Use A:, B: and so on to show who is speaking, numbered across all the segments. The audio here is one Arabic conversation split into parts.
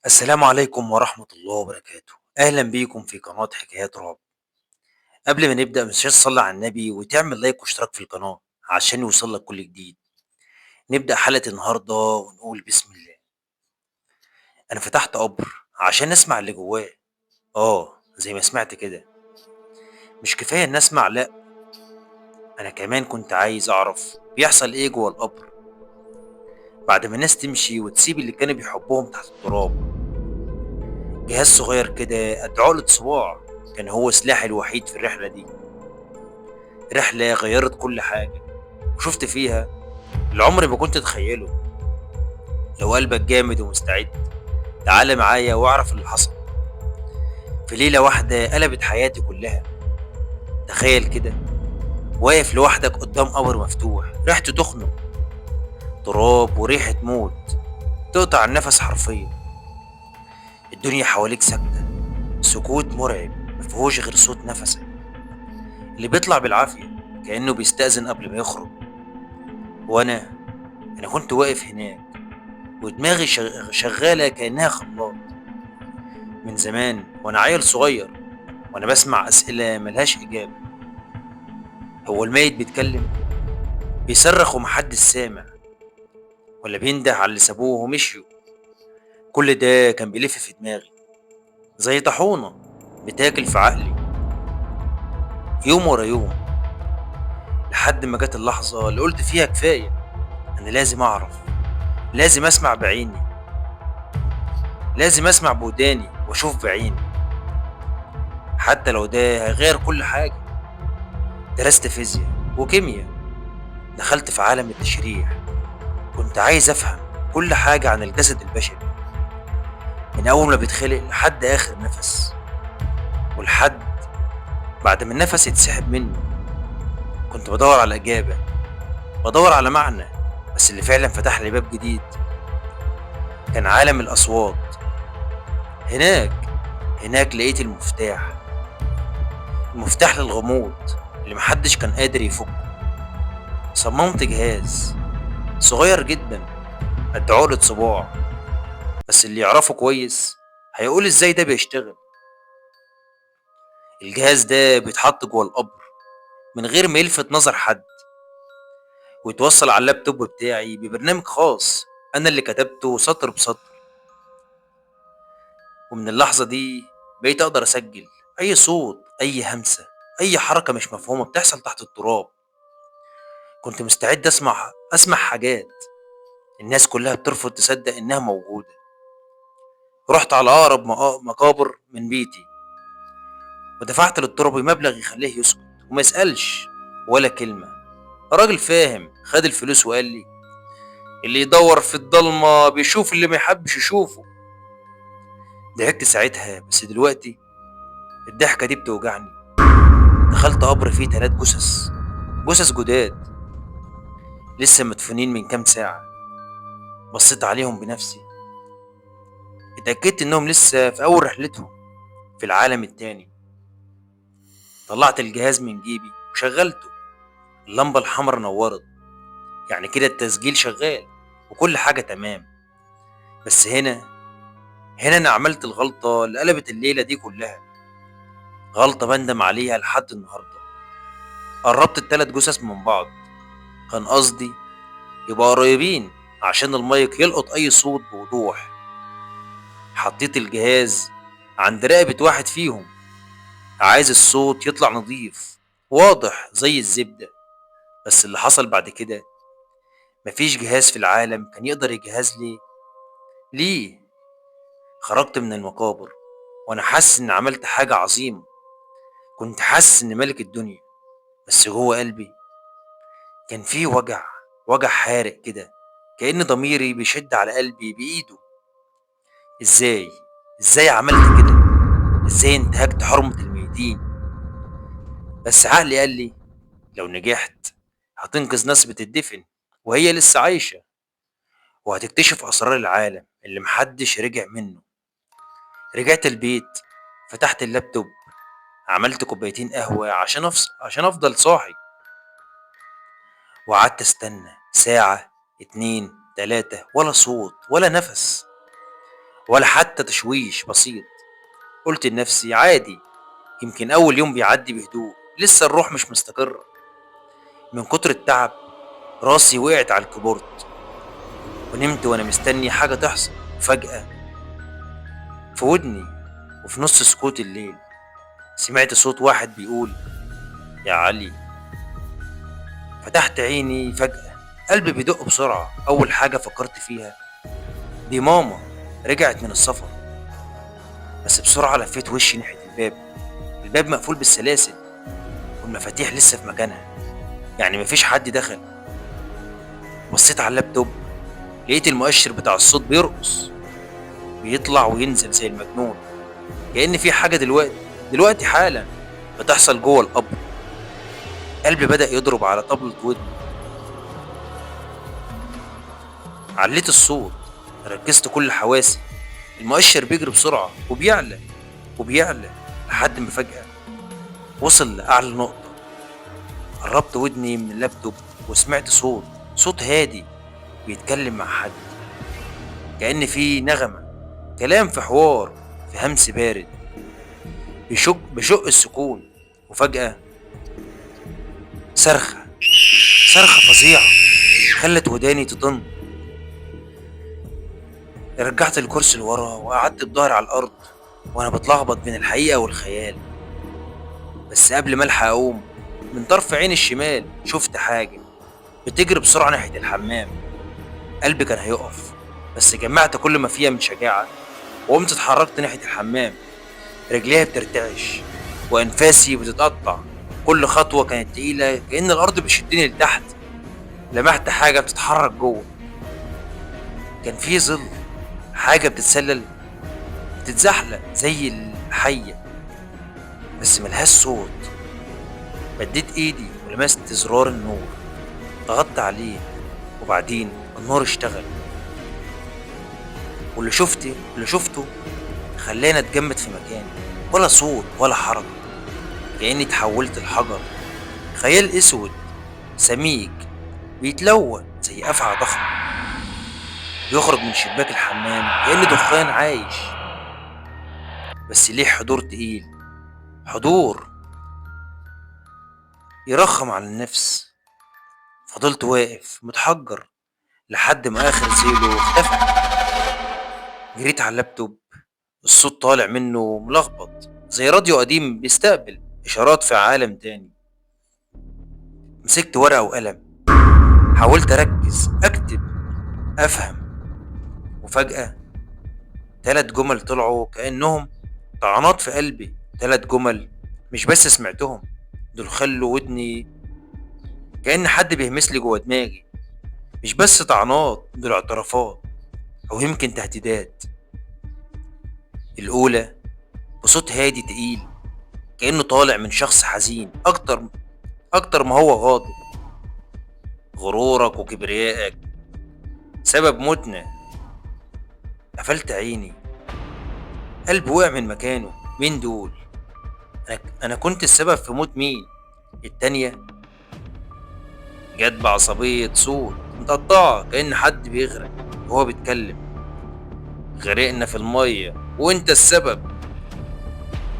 A: السلام عليكم ورحمة الله وبركاته. أهلا بيكم في قناة حكايات رعب. قبل ما نبدأ مش تصلي على النبي وتعمل لايك واشتراك في القناة عشان يوصلك كل جديد. نبدأ حلقة النهاردة ونقول بسم الله. أنا فتحت قبر عشان أسمع اللي جواه. زي ما سمعت كده. مش كفاية إن أسمع، لأ، أنا كمان كنت عايز أعرف بيحصل إيه جوه القبر بعد ما الناس تمشي وتسيب اللي كانوا بيحبوهم تحت التراب. جهاز صغير كده قد عقلة صباع كان هو سلاحي الوحيد في الرحلة دي. رحلة غيرت كل حاجة وشفت فيها اللي عمري ما كنت أتخيله. لو قلبك جامد ومستعد تعالى معايا واعرف اللي حصل في ليلة واحدة قلبت حياتي كلها. تخيل كده، واقف لوحدك قدام قبر مفتوح ريحته تخنق، تراب وريحة موت تقطع النفس حرفيا. الدنيا حواليك ساكتة، سكوت مرعب مفيهوش غير صوت نفسك اللي بيطلع بالعافية كأنه بيستأذن قبل ما يخرج. وأنا كنت واقف هناك ودماغي شغالة كأنها خلاط. من زمان وأنا عيل صغير وأنا بسمع أسئلة ملهاش إجابة. هو الميت بيتكلم، بيصرخ ومحدش سامع، ولا بينده على اللي سابوه ومشيوا؟ كل ده كان بيلف في دماغي زي طاحونة بتاكل في عقلي يوم ورا يوم، لحد ما جت اللحظة اللي قلت فيها كفاية. أنا لازم أعرف، لازم أسمع بعيني، لازم أسمع بوداني وأشوف بعيني، حتى لو ده هيغير كل حاجة. درست فيزياء وكيمياء، دخلت في عالم التشريح، كنت عايز أفهم كل حاجة عن الجسد البشري من أول ما بيتخلق لحد آخر نفس، ولحد بعد ما النفس يتسحب مني. كنت بدور على إجابة، بدور على معنى، بس اللي فعلا فتح لي باب جديد كان عالم الأصوات. هناك هناك لقيت المفتاح للغموض اللي محدش كان قادر يفكه. صممت جهاز صغير جدا قد عقلة صباع، بس اللي يعرفه كويس هيقول ازاي ده بيشتغل. الجهاز ده بيتحط جوه القبر من غير ما يلفت نظر حد، ويتوصل على اللابتوب بتاعي ببرنامج خاص انا اللي كتبته سطر بسطر. ومن اللحظة دي بقيت اقدر اسجل اي صوت، اي همسة، اي حركة مش مفهومة بتحصل تحت التراب. كنت مستعد اسمع حاجات الناس كلها بترفض تصدق انها موجودة. رحت على اقرب مقابر من بيتي ودفعت للتربي مبلغ يخليه يسكت وما يسألش ولا كلمة. راجل فاهم خد الفلوس وقال لي اللي يدور في الضلمة بيشوف اللي ما يحبش يشوفه. ضحكت ساعتها، بس دلوقتي الضحكة دي بتوجعني. دخلت قبر فيه 3 جثث، جثث جداد لسه مدفونين من كام ساعة. بصيت عليهم بنفسي، اتأكدت انهم لسه في اول رحلتهم في العالم التاني. طلعت الجهاز من جيبي وشغلته. اللمبة الحمراء نورت، يعني كده التسجيل شغال وكل حاجة تمام. بس هنا انا عملت الغلطة اللي قلبت الليلة دي كلها، غلطة بندم عليها لحد النهاردة. قربت ال3 جثث من بعض، كان قصدي يبقى قريبين عشان المايك يلقط اي صوت بوضوح. حطيت الجهاز عند رقبة واحد فيهم، عايز الصوت يطلع نظيف واضح زي الزبدة. بس اللي حصل بعد كده مفيش جهاز في العالم كان يقدر يجهز ليه. خرجت من المقابر وانا حاسس ان عملت حاجة عظيمة، كنت حاسس اني ملك الدنيا. بس جوه قلبي كان فيه وجع حارق كده، كأن ضميري بيشد على قلبي بإيده. ازاي ازاي عملت كده؟ ازاي انتهكت حرمة الميتين؟ بس عقلي قال لي لو نجحت هتنقذ ناس بتدفن وهي لسه عايشة، وهتكتشف أسرار العالم اللي محدش رجع منه. رجعت البيت، فتحت اللابتوب، عملت كوبايتين قهوة عشان أفضل صاحي. وقعدت استنى ساعة، 2، 3، ولا صوت ولا نفس. ولا حتى تشويش بسيط. قلت لنفسي عادي، يمكن أول يوم بيعدي بهدوء، لسه الروح مش مستقرة. من كتر التعب راسي وقعت على الكيبورد ونمت وأنا مستني حاجة تحصل. وفجأة في ودني وفي نص سكوت الليل سمعت صوت واحد بيقول: يا علي. فتحت عيني فجأة، قلبي بيدق بسرعة. أول حاجة فكرت فيها دي ماما رجعت من السفر. بس بسرعة لفيت وشي ناحية الباب. الباب مقفول بالسلاسل والمفاتيح لسه في مكانها، يعني مفيش حد دخل. بصيت على اللابتوب، لقيت المؤشر بتاع الصوت بيرقص، بيطلع وينزل زي المجنون، كأن في حاجة دلوقتي حالا بتحصل جوه القبر. قلبي بدأ يضرب على طبلة ودني. عليت الصوت، ركزت كل حواسي. المؤشر بيجري بسرعة وبيعلى وبيعلى لحد ما فجأة وصل لأعلى نقطة. قربت ودني من اللابتوب وسمعت صوت هادي بيتكلم مع حد، كأن في نغمة، كلام في حوار، في همس بارد بشق السكون. وفجأة صرخة، صرخة فظيعة خلت وداني تطن. رجعت الكرسي لورا وقعدت بضهري على الأرض وأنا بتلخبط بين الحقيقة والخيال. بس قبل ما ألحق أقوم، من طرف عيني الشمال شفت حاجة بتجري بسرعة ناحية الحمام. قلبي كان هيقف، بس جمعت كل ما فيها من شجاعة وقمت اتحركت ناحية الحمام. رجليها بترتعش وأنفاسي بتتقطع، كل خطوة كانت تقيلة كأن الأرض بتشدني لتحت. لمحت حاجة بتتحرك جوه، كان في ظل، حاجة بتتسلل، بتتزحلق زي الحية بس ملهاش صوت. مديت ايدي ولمست زرار النور، ضغطت عليه وبعدين النور اشتغل. واللي شفته خلاني اتجمد في مكاني، ولا صوت ولا حركة، كأني اتحولت لحجر. خيال اسود سميك بيتلون زي افعى ضخمة بيخرج من شباك الحمام كأنه دخان عايش، بس ليه حضور تقيل، حضور يرخم على النفس. فضلت واقف متحجر لحد ما اخر زيلو اختفى. جريت على اللابتوب، الصوت طالع منه ملخبط زي راديو قديم بيستقبل اشارات في عالم تاني. مسكت ورقة وقلم، حاولت اركز اكتب افهم. وفجأة 3 جمل طلعوا كأنهم طعنات في قلبي. 3 جمل مش بس سمعتهم، دول خلوا ودني كأن حد بيهمسلي جوه دماغي. مش بس طعنات، دول اعترافات أو يمكن تهديدات. الأولى بصوت هادي تقيل كأنه طالع من شخص حزين أكتر ما هو غاضب. غرورك وكبريائك سبب موتنا. قفلت عيني، قلبي وقع من مكانه. مين دول؟ أنا كنت السبب في موت مين؟ التانية جت بعصبية صوت متقطعة كأن حد بيغرق وهو بيتكلم: غرقنا في المية وانت السبب.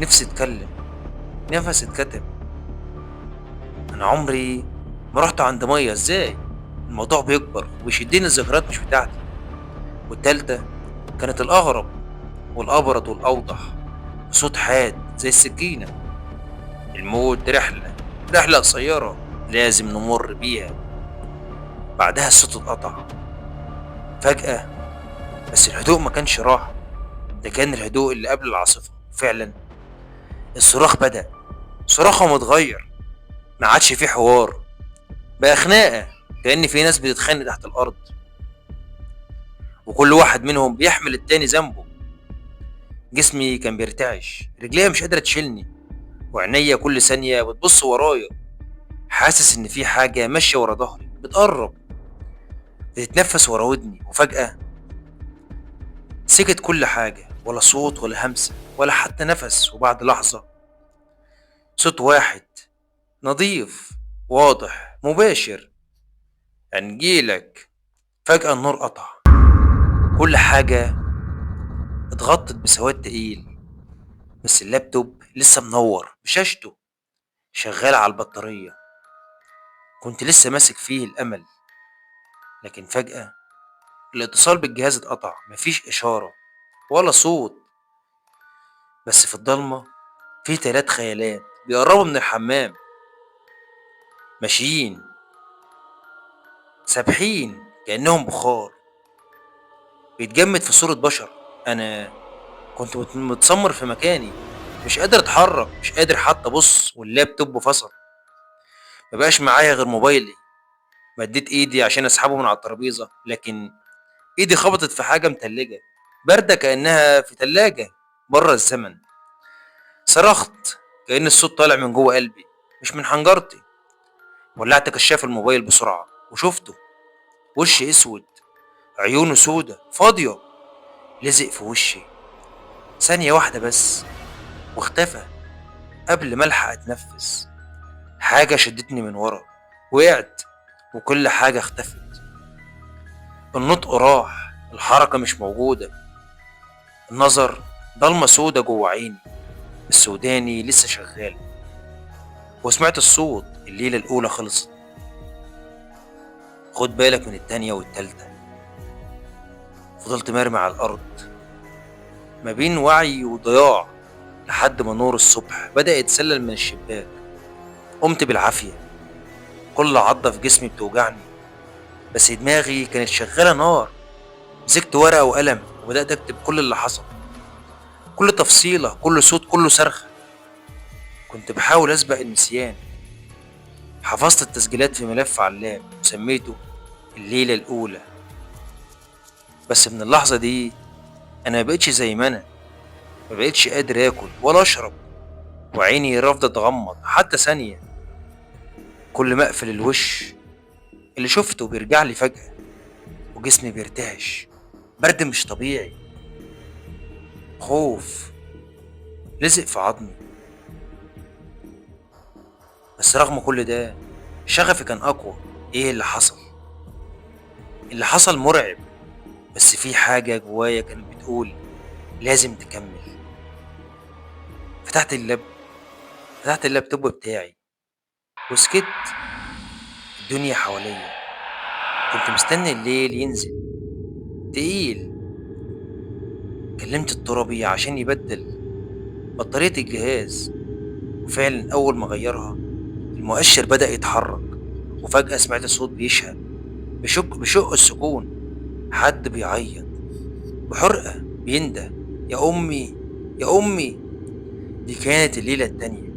A: نفسي اتكلم، نفسي اتكتم. انا عمري ما رحت عند مية، ازاي؟ الموضوع بيكبر وبيشدني الذكريات مش بتاعتي. والتالتة كانت الأغرب والأبرد والأوضح، صوت حاد زي السكينة: الموت رحلة قصيرة لازم نمر بيها. بعدها الصوت اتقطع فجأة، بس الهدوء ما كانش راحة، ده كان الهدوء اللي قبل العاصفة. فعلا الصراخ بدأ، صراخهم اتغير، ما عادش فيه حوار، بقى خناقة، كأن في ناس بتتخانق تحت الأرض وكل واحد منهم بيحمل التاني ذنبه. جسمي كان بيرتعش، رجليا مش قادرة تشيلني، وعينيا كل ثانية بتبص ورايا، حاسس إن في حاجة ماشية ورا ظهري بتقرب، بتتنفس ورا ودني. وفجأة سكت كل حاجة، ولا صوت ولا همسة ولا حتى نفس. وبعد لحظة صوت واحد نظيف واضح مباشر: هنجيلك. فجأة النور قطع، كل حاجة اتغطت بسواد تقيل، بس اللابتوب لسه منور بشاشته شغال على البطارية. كنت لسه ماسك فيه الأمل، لكن فجأة الاتصال بالجهاز اتقطع. مفيش إشارة ولا صوت، بس في الضلمة في تلات خيالات بيقربوا من الحمام، ماشيين سابحين كأنهم بخار، بيتجمد في صورة بشر. أنا كنت متسمر في مكاني، مش قادر اتحرك، مش قادر حتى ابص، واللابتوب فصل. مبقاش معايا غير موبايلي. مديت ايدي عشان اسحبه من على الترابيزة، لكن ايدي خبطت في حاجة متلجة، باردة كأنها في تلاجة بره الزمن. صرخت كأن الصوت طالع من جوه قلبي مش من حنجرتي. ولعت كشاف الموبايل بسرعة وشفته، وش اسود، عيونه سودة فاضية، لزق في وشي ثانية واحدة بس واختفى قبل ما الحق اتنفس. حاجة شدتني من ورا، وقعت، وكل حاجة اختفت. النطق راح، الحركة مش موجودة، النظر ضلمة سودة جوه عيني، بس وداني لسه شغالة. وسمعت الصوت: الليلة الأولى خلصت، خد بالك من التانية والتالتة. فضلت مرمي على الأرض ما بين وعي وضياع، لحد ما نور الصبح بدأ يتسلل من الشباك. قمت بالعافية، كل عضة في جسمي بتوجعني، بس دماغي كانت شغالة نار. مسكت ورقة وقلم وبدأت أكتب كل اللي حصل، كل تفصيلة، كل صوت، كل صرخة. كنت بحاول أسبق النسيان. حفظت التسجيلات في ملف على اللاب وسميته الليلة الأولى. بس من اللحظة دي أنا مبقتش زي ما أنا، مبقتش قادر آكل ولا أشرب، وعيني رافضة تغمض حتى ثانية. كل ما أقفل الوش اللي شفته بيرجع لي فجأة، وجسمي بيرتعش برد مش طبيعي. خوف لزق في عظمي. بس رغم كل ده شغفي كان أقوى. إيه اللي حصل؟ اللي حصل مرعب، بس في حاجة جوايا كانت بتقول لازم تكمل. فتحت اللاب فتحت اللابتوب بتاعي وسكت. الدنيا حواليا، كنت مستني الليل ينزل تقيل. كلمت الترابي عشان يبدل بطارية الجهاز، وفعلا أول ما غيرها المؤشر بدأ يتحرك. وفجأة سمعت صوت بيشهق بشق السكون، حد بيعيط بحرقة بينده: يا أمي، يا أمي. دي كانت الليلة التانية،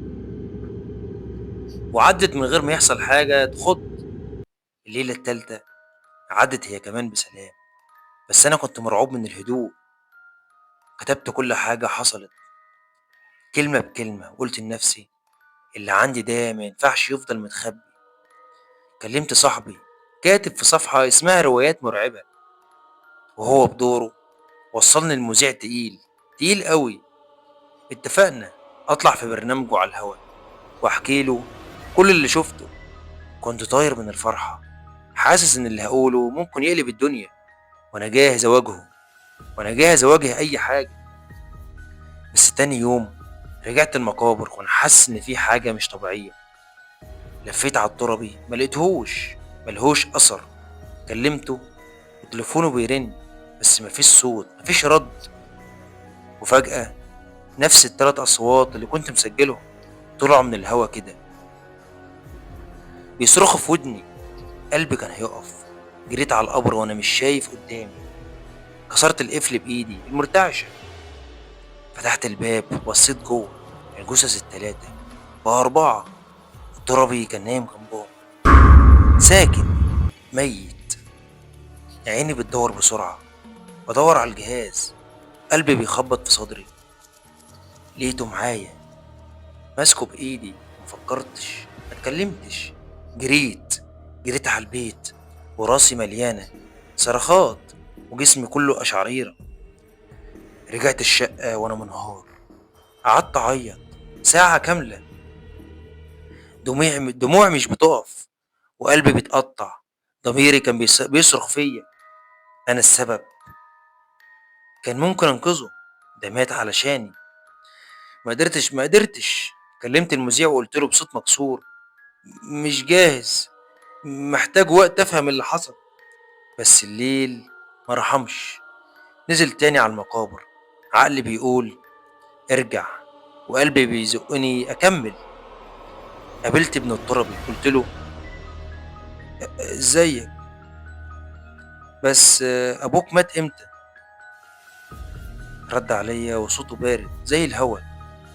A: وعدت من غير ما يحصل حاجة تخض. الليلة التالتة عدت هي كمان بسلام، بس أنا كنت مرعوب من الهدوء. كتبت كل حاجة حصلت كلمة بكلمة، وقلت لنفسي اللي عندي ده ما ينفعش يفضل متخبي. كلمت صاحبي كاتب في صفحة اسمها روايات مرعبة، وهو بدوره وصلني المذيع تقيل، تقيل قوي. اتفقنا اطلع في برنامجه على الهوا واحكي له كل اللي شفته. كنت طاير من الفرحة، حاسس ان اللي هقوله ممكن يقلب الدنيا، وانا جاهز اواجهه، وانا جاهز اواجه اي حاجة. بس تاني يوم رجعت المقابر وانا حاسس ان في حاجة مش طبيعية. لفيت على الترابي ملقتهوش، ملهوش اثر. كلمته وتليفونه بيرن، بس مفيش صوت، مفيش رد. وفجأة نفس التلات اصوات اللي كنت مسجلهم طلعوا من الهوا كده بيصرخوا في ودني. قلبي كان هيقف. جريت على القبر وانا مش شايف قدامي. كسرت القفل بايدي المرتعشة، فتحت الباب وبصيت جوه. الجثث التلاتة بقى أربعة. الترابي كان نايم جنبهم ساكن ميت. عيني بتدور بسرعة، بدور على الجهاز، قلبي بيخبط في صدري. لقيته معايا، ماسكه بإيدي. مفكرتش، متكلمتش. جريت جريت على البيت وراسي مليانة صرخات وجسمي كله قشعريرة. رجعت الشقة وأنا منهار. قعدت أعيط ساعة كاملة، دموعي مش بتقف، وقلبي بيتقطع. ضميري كان بيصرخ فيا. أنا السبب، كان ممكن أنقذه، ده مات علشاني. ما قدرتش. كلمت المذيع وقلت له بصوت مكسور: مش جاهز، محتاج وقت افهم اللي حصل. بس الليل ما رحمش. نزل تاني على المقابر. عقلي بيقول ارجع، وقلبي بيزقني اكمل. قابلت ابن التربي، قلت له: ازيك؟ بس ابوك مات امتى؟ رد عليا وصوته بارد زي الهوا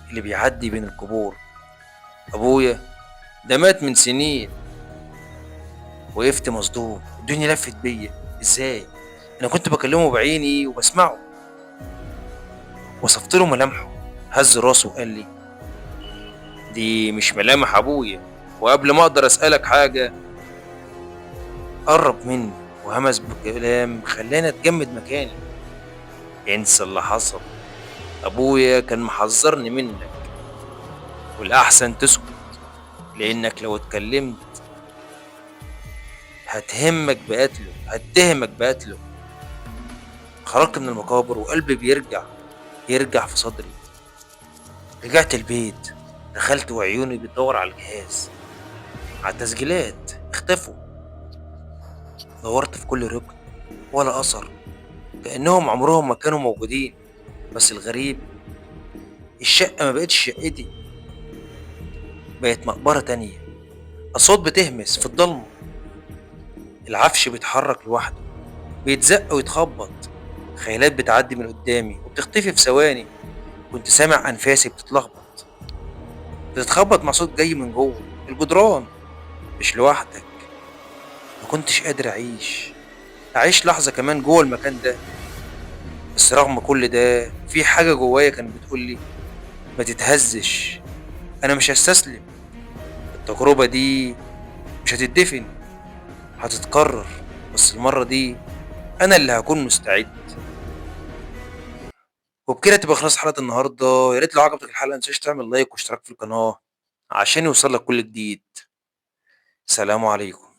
A: اللي بيعدي بين القبور: ابويا ده مات من سنين. وقفت مصدوم، الدنيا لفت بيا. ازاي؟ انا كنت بكلمه بعيني وبسمعه. وصفت له ملامحه. هز راسه وقال لي: دي مش ملامح ابويا. وقبل ما اقدر اسالك حاجه، قرب مني وهمس بكلام خلاني اتجمد مكاني: انسى اللي حصل. ابويا كان محذرني منك، والاحسن تسكت، لانك لو اتكلمت هتهمك بقتله. خرجت من المقابر وقلبي يرجع في صدري. رجعت البيت، دخلت وعيوني بتدور على الجهاز، على التسجيلات. اختفوا. دورت في كل ركن ولا أثر، كأنهم عمرهم ما كانوا موجودين. بس الغريب، الشقة ما بقتش شقتي، بقت مقبرة تانية. أصوات بتهمس في الضلمة، العفش بيتحرك لوحده، بيتزق ويتخبط، خيالات بتعدي من قدامي وبتختفي في ثواني. كنت سامع أنفاسي بتتخبط مع صوت جاي من جوه الجدران. مش لوحدك. ما كنتش قادر أعيش لحظة كمان جوه المكان ده. بس رغم كل ده في حاجة جوايا كانت بتقولي: ما تتهزش، أنا مش هستسلم. التجربة دي مش هتدفن، هتتكرر. بس المرة دي أنا اللي هكون مستعد. وبكده تبقى خلاص حلقة النهاردة. يا ريت لو عجبتك الحلقة متنساش تعمل لايك واشتراك في القناة عشان يوصلك كل جديد. سلام عليكم.